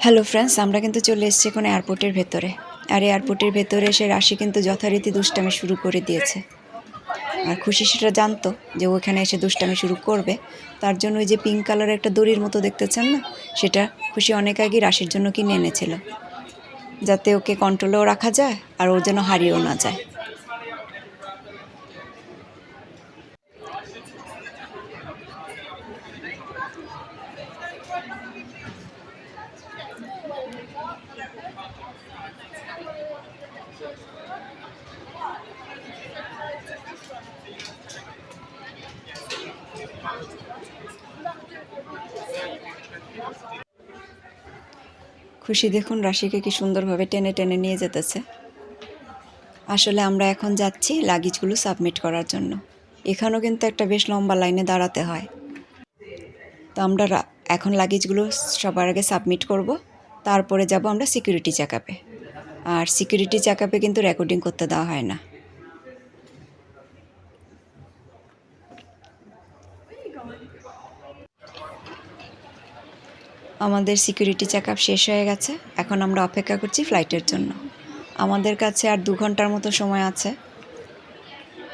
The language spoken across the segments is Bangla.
হ্যালো ফ্রেন্ডস, আমরা কিন্তু চলে এসেছি এখন এয়ারপোর্টের ভেতরে। আর এয়ারপোর্টের ভেতরে এসে রাশি কিন্তু যথারীতি দুষ্টামি শুরু করে দিয়েছে। আর খুশি সেটা জানতো যে ওখানে এসে দুষ্টামি শুরু করবে, তার জন্য ওই যে পিঙ্ক কালারের একটা দড়ির মতো দেখতেছেন না, সেটা খুশি অনেক আগে রাশির জন্য কিনে এনেছিল, যাতে ওকে কন্ট্রোলেও রাখা যায় আর ও যেন হারিয়েও না যায়। খুশি দেখুন রাশিকে কি সুন্দরভাবে টেনে টেনে নিয়ে যেতেছে। আসলে আমরা এখন যাচ্ছি লাগেজগুলো সাবমিট করার জন্য। এখানেও কিন্তু একটা বেশ লম্বা লাইনে দাঁড়াতে হয়। তো আমরা এখন লাগেজগুলো সবার আগে সাবমিট করব, তারপরে যাব আমরা সিকিউরিটি চেকআপে। আর সিকিউরিটি চেকআপে কিন্তু রেকর্ডিং করতে দেওয়া হয় না। আমাদের সিকিউরিটি চেকআপ শেষ হয়ে গেছে, এখন আমরা অপেক্ষা করছি ফ্লাইটের জন্য। আমাদের কাছে আর 2 ঘন্টার মতো সময় আছে,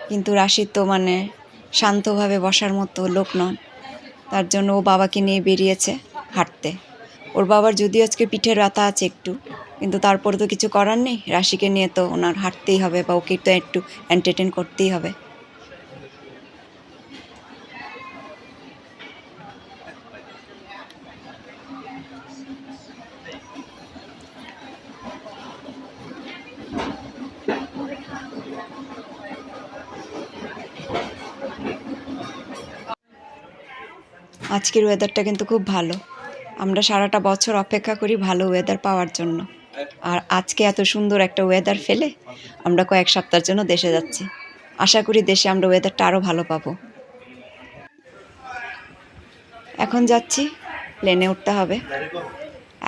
কিন্তু রাশিদ তো শান্তভাবে বসার মতো লোক নন, তার জন্য ও বাবাকে নিয়ে বেরিয়েছে হাঁটতে। ওর বাবার যদিও আজকে পিঠের ব্যথা আছে একটু, কিন্তু তারপরে তো কিছু করার নেই, রাশিকে নিয়ে তো ওনার হাঁটতেই হবে বা ওকে তো একটু এন্টারটেন করতেই হবে। আজকের ওয়েদারটা কিন্তু খুব ভালো। আমরা সারাটা বছর অপেক্ষা করি ভালো ওয়েদার পাওয়ার জন্য, আর আজকে এত সুন্দর একটা ওয়েদার ফেলে আমরা কয়েক সপ্তাহের জন্য দেশে যাচ্ছি। আশা করি দেশে আমরা ওয়েদারটা আরও ভালো পাবো। এখন যাচ্ছি, প্লেনে উঠতে হবে।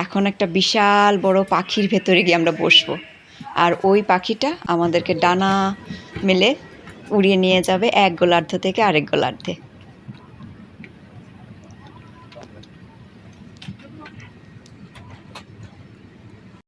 এখন একটা বিশাল বড় পাখির ভেতরে গিয়ে আমরা বসবো, আর ওই পাখিটা আমাদেরকে ডানা মেলে উড়িয়ে নিয়ে যাবে এক গোলার্ধ থেকে আরেক গোলার্ধে।